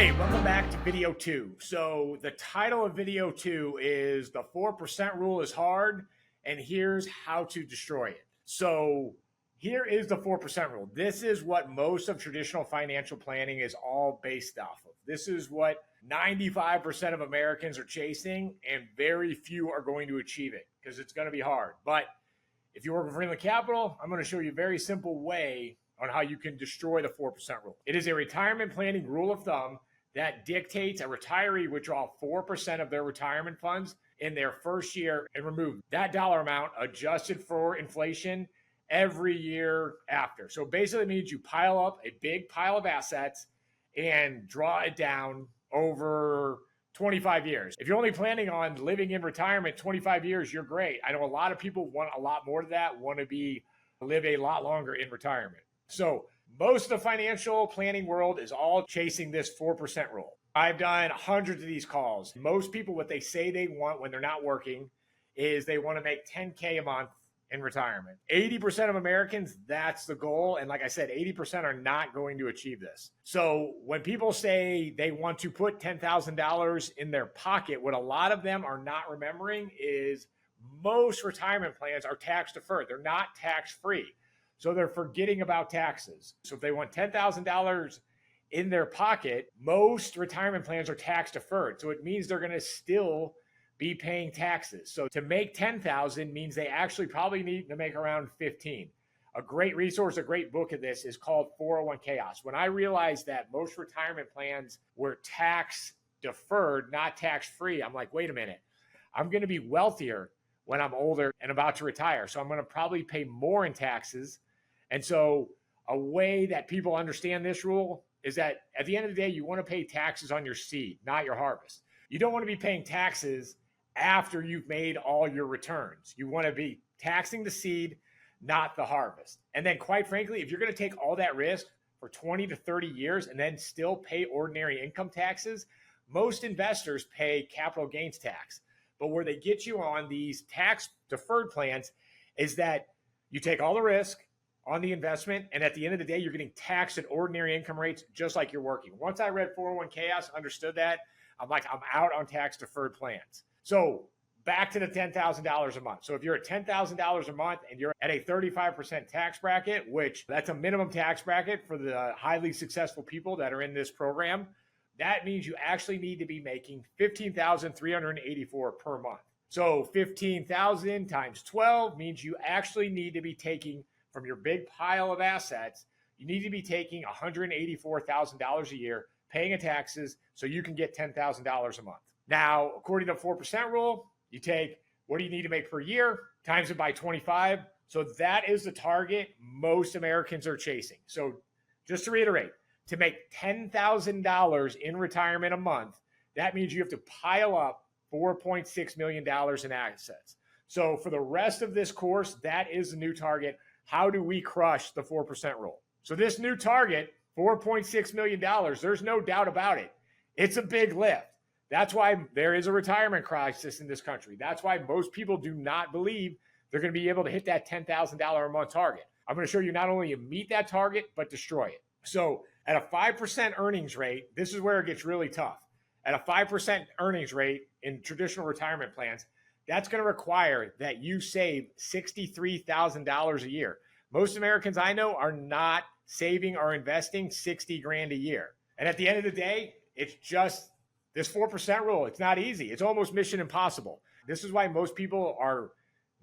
Hey, welcome back to video 2. So the title of video 2 is The 4% Rule is Hard, and here's how to destroy it. So here is the 4% rule. This is what most of traditional financial planning is all based off of. This is what 95% of Americans are chasing, and very few are going to achieve it because it's going to be hard. But if you work with Freeland Capital, I'm going to show you a very simple way on how you can destroy the 4% rule. It is a retirement planning rule of thumb that dictates a retiree withdraw 4% of their retirement funds in their first year and remove that dollar amount adjusted for inflation every year after. So basically it means you pile up a big pile of assets and draw it down over 25 years. If you're only planning on living in retirement 25 years, you're great. I know a lot of people want a lot more than that, want to live a lot longer in retirement. So most of the financial planning world is all chasing this 4% rule. I've done hundreds of these calls. Most people, what they say they want when they're not working is they want to make 10K a month in retirement. 80% of Americans, that's the goal. And like I said, 80% are not going to achieve this. So when people say they want to put $10,000 in their pocket, what a lot of them are not remembering is most retirement plans are tax deferred. They're not tax free. So they're forgetting about taxes. So if they want $10,000 in their pocket, most retirement plans are tax deferred. So it means they're going to still be paying taxes. So to make 10,000 means they actually probably need to make around 15. A great resource, a great book of this is called 401 Chaos. When I realized that most retirement plans were tax deferred, not tax free, I'm like, wait a minute, I'm going to be wealthier when I'm older and about to retire. So I'm going to probably pay more in taxes. And so a way that people understand this rule is that at the end of the day, you want to pay taxes on your seed, not your harvest. You don't want to be paying taxes after you've made all your returns. You want to be taxing the seed, not the harvest. And then quite frankly, if you're going to take all that risk for 20 to 30 years and then still pay ordinary income taxes, most investors pay capital gains tax. But where they get you on these tax deferred plans is that you take all the risk on the investment, and at the end of the day, you're getting taxed at ordinary income rates just like you're working. Once I read 401 Chaos, understood that, I'm like, I'm out on tax deferred plans. So back to the $10,000 a month. So if you're at $10,000 a month and you're at a 35% tax bracket, which that's a minimum tax bracket for the highly successful people that are in this program, that means you actually need to be making $15,384 per month. So 15,000 times 12 means you actually need to be taking from your big pile of assets, you need to be taking $184,000 a year, paying in taxes, so you can get $10,000 a month. Now, according to the 4% rule, you take what do you need to make per year, times it by 25. So that is the target most Americans are chasing. So just to reiterate, to make $10,000 in retirement a month, that means you have to pile up $4.6 million in assets. So for the rest of this course, that is the new target. How do we crush the 4% rule? So this new target, $4.6 million, there's no doubt about it. It's a big lift. That's why there is a retirement crisis in this country. That's why most people do not believe they're going to be able to hit that $10,000 a month target. I'm going to show you not only meet that target, but destroy it. So at a 5% earnings rate, this is where it gets really tough. At a 5% earnings rate in traditional retirement plans, that's going to require that you save $63,000 a year. Most Americans I know are not saving or investing 60 grand a year. And at the end of the day, it's just this 4% rule. It's not easy. It's almost mission impossible. This is why most people are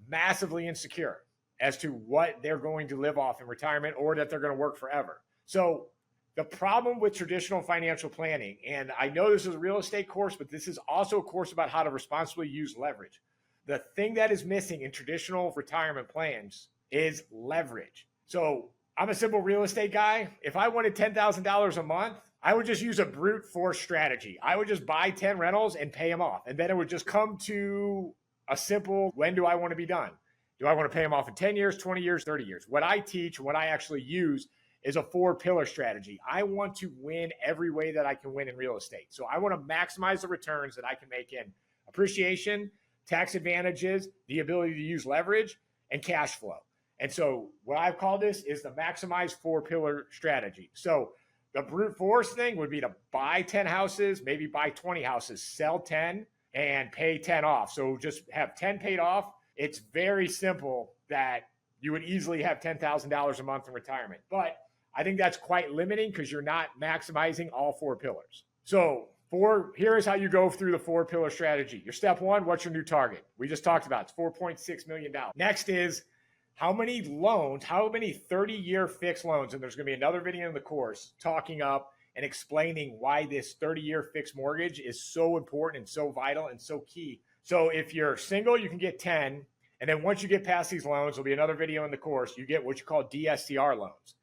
massively insecure as to what they're going to live off in retirement or that they're going to work forever. So the problem with traditional financial planning, and I know this is a real estate course, but this is also a course about how to responsibly use leverage. The thing that is missing in traditional retirement plans is leverage. So I'm a simple real estate guy. If I wanted $10,000 a month, I would just use a brute force strategy. I would just buy 10 rentals and pay them off. And then it would just come to a simple, when do I want to be done? Do I want to pay them off in 10 years, 20 years, 30 years? What I teach, what I actually use is a 4-pillar strategy. I want to win every way that I can win in real estate. So I want to maximize the returns that I can make in appreciation, tax advantages, the ability to use leverage, and cash flow. And so what I've called this is the maximize 4-pillar strategy. So The brute force thing would be to buy 10 houses, maybe buy 20 houses, sell 10 and pay 10 off. So just have 10 paid off. It's very simple that you would easily have $10,000 a month in retirement. But I think that's quite limiting because you're not maximizing all 4 pillars. So here is how you go through the 4 pillar strategy. Your step 1, what's your new target? We just talked about it's $4.6 million. Next is how many loans, how many 30-year fixed loans, and there's going to be another video in the course talking up and explaining why this 30-year fixed mortgage is so important and so vital and so key. So if you're single, you can get 10. And then once you get past these loans, there'll be another video in the course, you get what you call DSCR loans.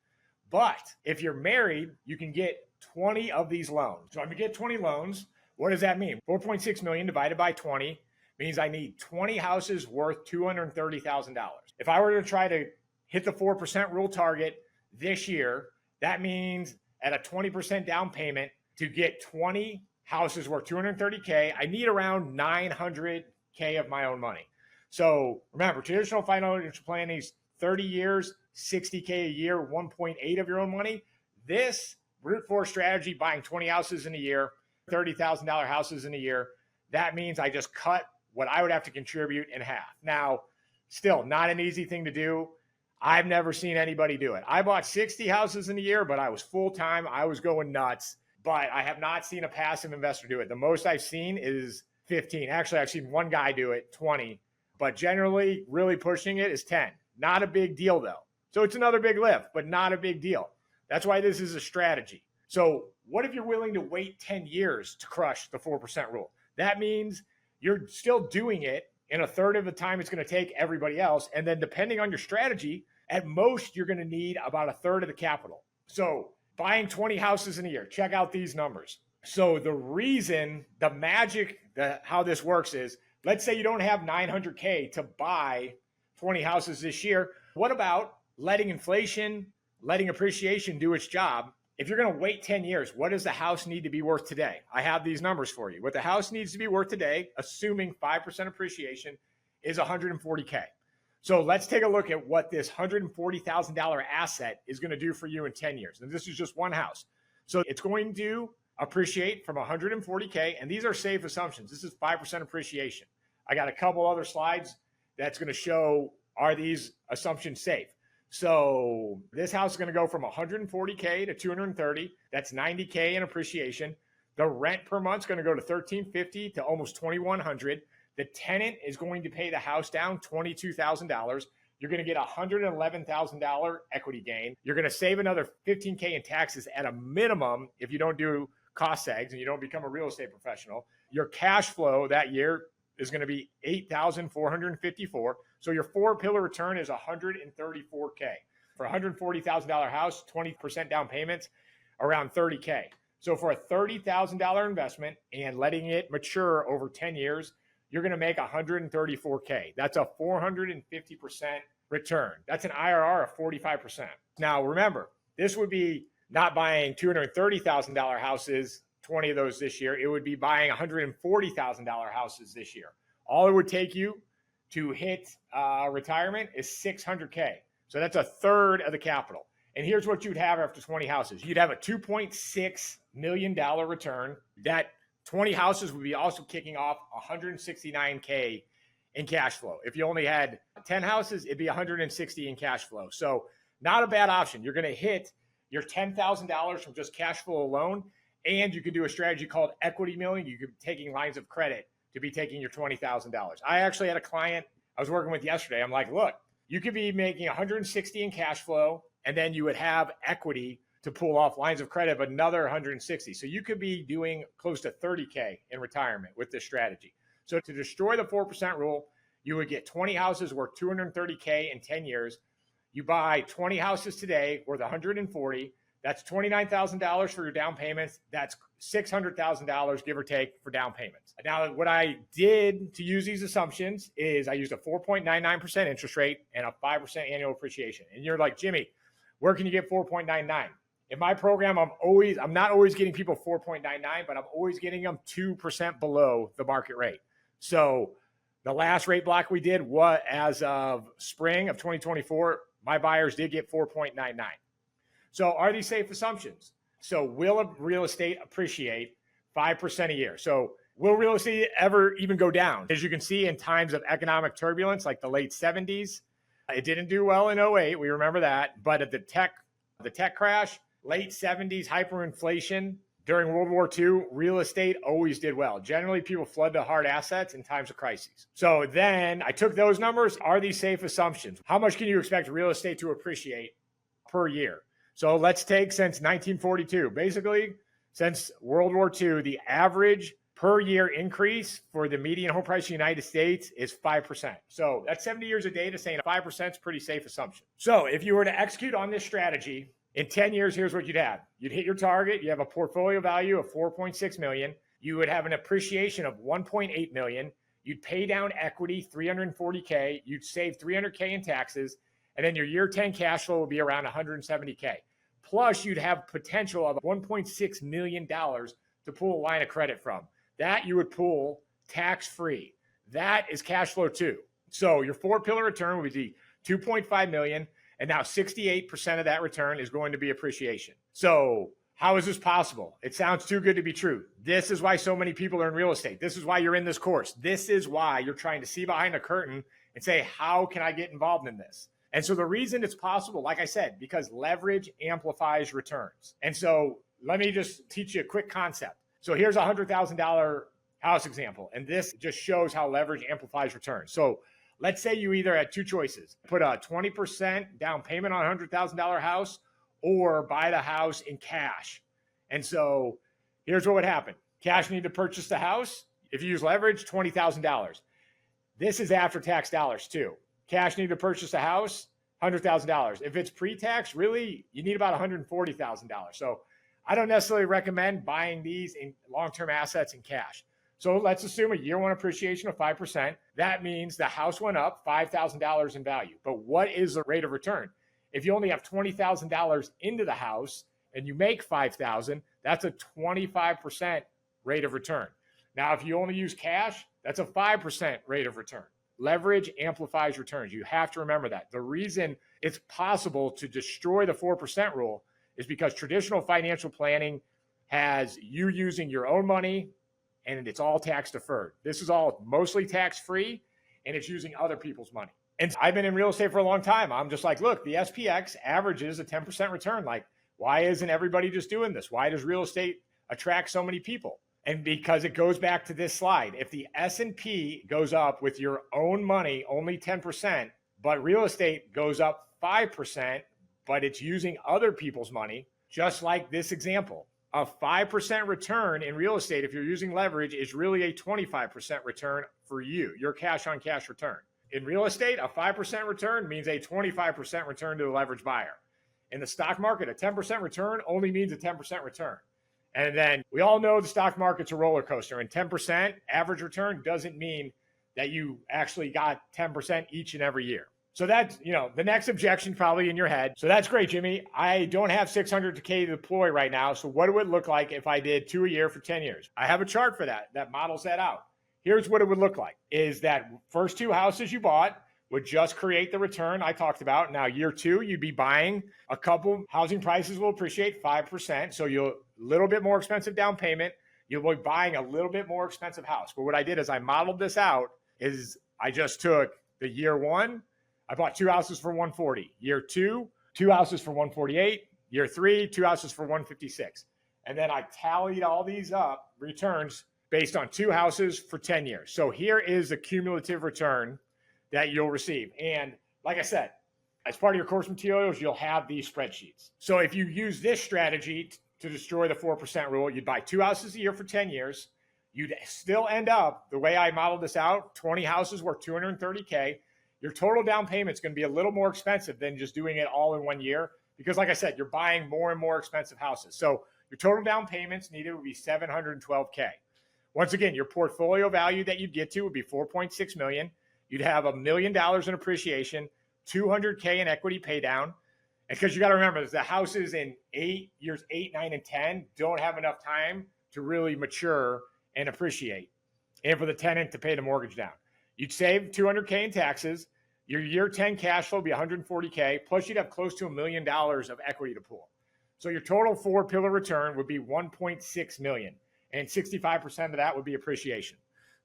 But if you're married, you can get 20 of these loans. So I'm going to get 20 loans. What does that mean? 4.6 million divided by 20 means I need 20 houses worth $230,000. If I were to try to hit the 4% rule target this year, that means at a 20% down payment to get 20 houses worth $230K, I need around $900K of my own money. So remember, traditional financial planning is 30 years, $60K a year, 1.8 of your own money. This brute force strategy, buying 20 houses in a year, $30,000 houses in a year, that means I just cut what I would have to contribute in half. Now, still not an easy thing to do. I've never seen anybody do it. I bought 60 houses in a year, but I was full-time. I was going nuts, but I have not seen a passive investor do it. The most I've seen is 15. Actually, I've seen one guy do it, 20, but generally really pushing it is 10. Not a big deal though. So it's another big lift, but not a big deal. That's why this is a strategy. So what if you're willing to wait 10 years to crush the 4% rule? That means you're still doing it in a third of the time it's going to take everybody else. And then depending on your strategy, at most, you're going to need about a third of the capital. So buying 20 houses in a year, check out these numbers. So the reason, the magic, how this works is, let's say you don't have $900K to buy 20 houses this year. What about letting inflation, letting appreciation do its job? If you're going to wait 10 years, what does the house need to be worth today? I have these numbers for you. What the house needs to be worth today, assuming 5% appreciation, is $140K. So let's take a look at what this $140,000 asset is going to do for you in 10 years. And this is just one house. So it's going to appreciate from $140K. And these are safe assumptions. This is 5% appreciation. I got a couple other slides that's going to show, are these assumptions safe? So this house is going to go from $140K to $230. That's $90K in appreciation. The rent per month is going to go to $1,350 to almost $2,100. The tenant is going to pay the house down $22,000. You're going to get $111,000 equity gain. You're going to save another $15K in taxes at a minimum if you don't do cost segs and you don't become a real estate professional. Your cash flow that year is going to be $8,454. So your 4-pillar return is $134K. For a $140,000 house, 20% down payments, around $30K. So for a $30,000 investment and letting it mature over 10 years, you're going to make $134K. That's a 450% return. That's an IRR of 45%. Now, remember, this would be not buying $230,000 houses, 20 of those this year. It would be buying $140,000 houses this year. All it would take you to hit retirement is $600K. So that's a third of the capital. And here's what you'd have after 20 houses. You'd have a $2.6 million return. That 20 houses would be also kicking off $169K in cash flow. If you only had 10 houses, it'd be $160 in cash flow. So not a bad option. You're going to hit your $10,000 from just cash flow alone. And you could do a strategy called equity milling. You could be taking lines of credit to be taking your $20,000. I actually had a client I was working with yesterday. I'm like, look, you could be making $160 in cash flow, and then you would have equity to pull off lines of credit of another $160. So you could be doing close to $30K in retirement with this strategy. So to destroy the 4% rule, you would get 20 houses worth $230K in 10 years. You buy 20 houses today worth $140. That's $29,000 for your down payments. That's $600,000, give or take, for down payments. Now, what I did to use these assumptions is I used a 4.99% interest rate and a 5% annual appreciation. And you're like, Jimmy, where can you get 4.99? In my program, I'm not always getting people 4.99, but I'm always getting them 2% below the market rate. So the last rate block we did, as of spring of 2024, my buyers did get 4.99. So are these safe assumptions? So will real estate appreciate 5% a year? So will real estate ever even go down? As you can see, in times of economic turbulence, like the late 70s, it didn't do well in '08. We remember that. But at the tech crash, late 70s hyperinflation, during World War II, real estate always did well. Generally, people flood to hard assets in times of crises. So then I took those numbers. Are these safe assumptions? How much can you expect real estate to appreciate per year? So let's take since 1942. Basically, since World War II, the average per year increase for the median home price in the United States is 5%. So that's 70 years of data saying 5% is a pretty safe assumption. So if you were to execute on this strategy, in 10 years, here's what you'd have. You'd hit your target. You have a portfolio value of 4.6 million. You would have an appreciation of 1.8 million. You'd pay down equity, 340K. You'd save 300K in taxes. And then your year 10 cash flow would be around 170K. Plus, you'd have potential of $1.6 million to pull a line of credit from. That you would pull tax-free. That is cash flow too. So your 4-pillar return would be 2.5 million. And now 68% of that return is going to be appreciation. So how is this possible? It sounds too good to be true. This is why so many people are in real estate. This is why you're in this course. This is why you're trying to see behind the curtain and say, how can I get involved in this? And so the reason it's possible, like I said, because leverage amplifies returns. And so let me just teach you a quick concept. So here's a $100,000 house example. And this just shows how leverage amplifies returns. So let's say you either had two choices: put a 20% down payment on a $100,000 house or buy the house in cash. And so here's what would happen. Cash need to purchase the house. If you use leverage, $20,000. This is after tax dollars too. Cash need to purchase the house, $100,000. If it's pre-tax, really, you need about $140,000. So I don't necessarily recommend buying these in long-term assets in cash. So let's assume a year one appreciation of 5%. That means the house went up $5,000 in value. But what is the rate of return? If you only have $20,000 into the house and you make $5,000, that's a 25% rate of return. Now, if you only use cash, that's a 5% rate of return. Leverage amplifies returns. You have to remember that. The reason it's possible to destroy the 4% rule is because traditional financial planning has you using your own money, and it's all tax deferred. This is all mostly tax free, and it's using other people's money. And I've been in real estate for a long time. I'm just like, look, the SPX averages a 10% return. Like, why isn't everybody just doing this? Why does real estate attract so many people? And because it goes back to this slide. If the S&P goes up with your own money, only 10%, but real estate goes up 5%, but it's using other people's money, just like this example. A 5% return in real estate, if you're using leverage, is really a 25% return for you, your cash on cash return. In real estate, a 5% return means a 25% return to the leverage buyer. In the stock market, a 10% return only means a 10% return. And then we all know the stock market's a roller coaster, and 10% average return doesn't mean that you actually got 10% each and every year. So that's, the next objection probably in your head. So that's great, Jimmy. I don't have $600K to deploy right now. So what would it look like if I did 2 a year for 10 years? I have a chart for that models that out. Here's what it would look like is that first 2 houses you bought would just create the return I talked about. Now, year 2, you'd be buying a couple. Housing prices will appreciate 5%. So you'll little bit more expensive down payment. You'll be buying a little bit more expensive house. But what I did is I modeled this out is I just took the year 1, I bought 2 houses for 140. Year 2, 2 houses for 148. Year 3, 2 houses for 156. And then I tallied all these up, returns, based on 2 houses for 10 years. So here is the cumulative return that you'll receive. And like I said, as part of your course materials, you'll have these spreadsheets. So if you use this strategy to destroy the 4% rule, you'd buy 2 houses a year for 10 years. You'd still end up, the way I modeled this out, 20 houses worth $230K. Your total down payment is going to be a little more expensive than just doing it all in 1 year. Because like I said, you're buying more and more expensive houses. So your total down payments needed would be $712K. Once again, your portfolio value that you'd get to would be $4.6 million. You'd have $1 million in appreciation, $200K in equity pay down. And because you got to remember, the houses in years 8, 9, and 10 don't have enough time to really mature and appreciate, and for the tenant to pay the mortgage down. You'd save $200K in taxes. Your year 10 cash flow would be $140K. Plus, you'd have close to $1 million of equity to pool. So your total 4-pillar return would be 1.6 million, and 65% of that would be appreciation.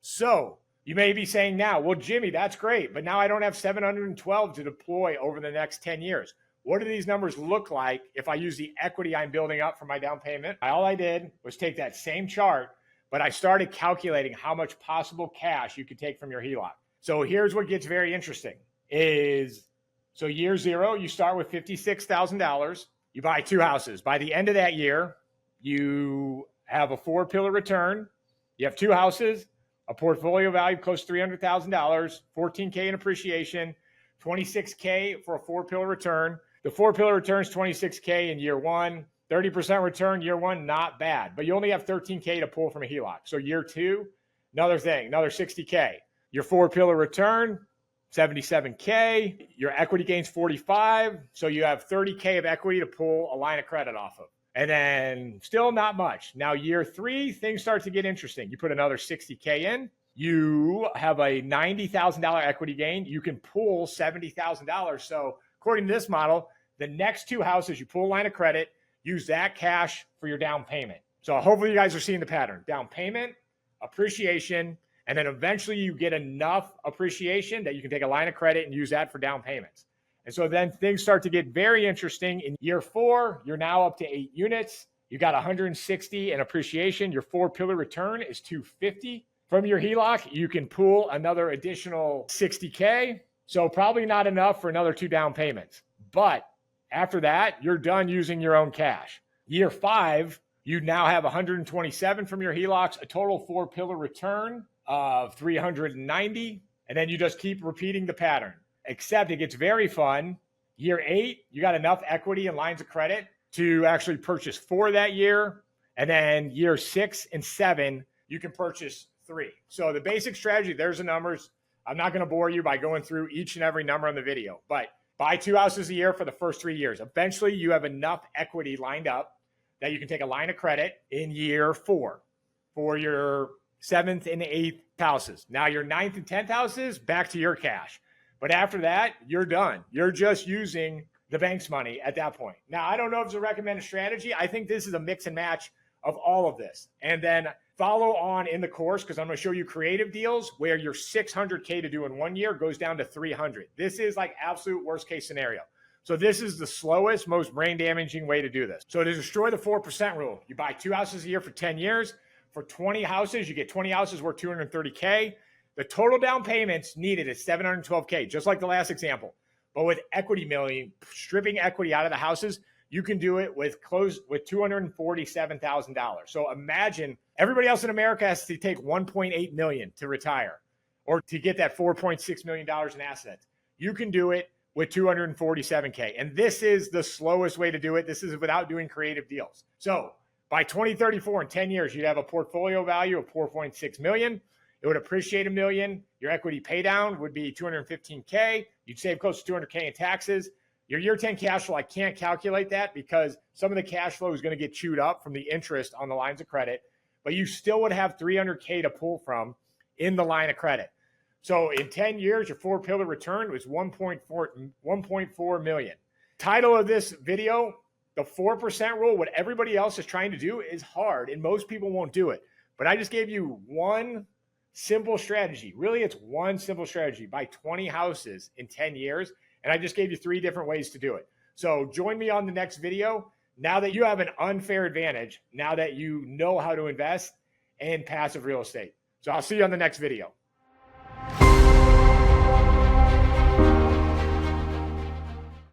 So you may be saying now, well, Jimmy, that's great, but now I don't have 712 to deploy over the next 10 years. What do these numbers look like if I use the equity I'm building up for my down payment? All I did was take that same chart, but I started calculating how much possible cash you could take from your HELOC. So here's what gets very interesting so year 0, you start with $56,000. You buy 2 houses. By the end of that year, you have a 4-pillar return. You have 2 houses, a portfolio value close to $300,000, $14K in appreciation, $26K for a 4-pillar return. The 4-pillar return is $26K in year 1, 30% return year 1, not bad, but you only have $13K to pull from a HELOC. So year 2, another 60K. Your 4-pillar return, $77K. Your equity gains $45. So you have $30K of equity to pull a line of credit off of. And then still not much. Now, year 3, things start to get interesting. You put another $60K in. You have a $90,000 equity gain. You can pull $70,000. So according to this model, the next 2 houses, you pull a line of credit, use that cash for your down payment. So hopefully you guys are seeing the pattern. Down payment, appreciation, and then eventually you get enough appreciation that you can take a line of credit and use that for down payments. And so then things start to get very interesting. In year 4, you're now up to 8 units. You got 160 in appreciation. Your 4-pillar return is 250. From your HELOC, you can pull another additional 60K. So probably not enough for another 2 down payments. But after that, you're done using your own cash. Year 5, you now have 127 from your HELOCs, a total 4-pillar return of 390. And then you just keep repeating the pattern. Except it gets very fun. Year 8, you got enough equity and lines of credit to actually purchase 4 that year. And then year 6 and 7, you can purchase 3. So the basic strategy, there's the numbers. I'm not going to bore you by going through each and every number on the video, but buy 2 houses a year for the first 3 years. Eventually, you have enough equity lined up that you can take a line of credit in year 4 for your 7th and 8th houses. Now your 9th and 10th houses, back to your cash. But after that, you're done. You're just using the bank's money at that point. Now, I don't know if it's a recommended strategy. I think this is a mix and match of all of this. And then follow on in the course, because I'm going to show you creative deals where your $600K to do in 1 year goes down to $300. This is like absolute worst case scenario. So this is the slowest, most brain damaging way to do this. So to destroy the 4% rule, you buy 2 houses a year for 10 years. For 20 houses, you get 20 houses worth $230K. The total down payments needed is $712K, just like the last example. But with equity milling, stripping equity out of the houses, you can do it with $247,000. So imagine everybody else in America has to take $1.8 million to retire or to get that $4.6 million in assets. You can do it with $247K. And this is the slowest way to do it. This is without doing creative deals. So by 2034, in 10 years, you'd have a portfolio value of $4.6 million. It would appreciate $1 million. Your equity pay down would be $215K. You'd save close to $200K in taxes. Your year 10 cash flow, I can't calculate that because some of the cash flow is going to get chewed up from the interest on the lines of credit, but you still would have $300K to pull from in the line of credit. So in 10 years, your 4-pillar return was 1.4 million. Title of this video, the 4% rule. What everybody else is trying to do is hard, and most people won't do it. But I just gave you one simple strategy. Really, it's one simple strategy. Buy 20 houses in 10 years. And I just gave you 3 different ways to do it. So join me on the next video. Now that you have an unfair advantage, now that you know how to invest in passive real estate. So I'll see you on the next video.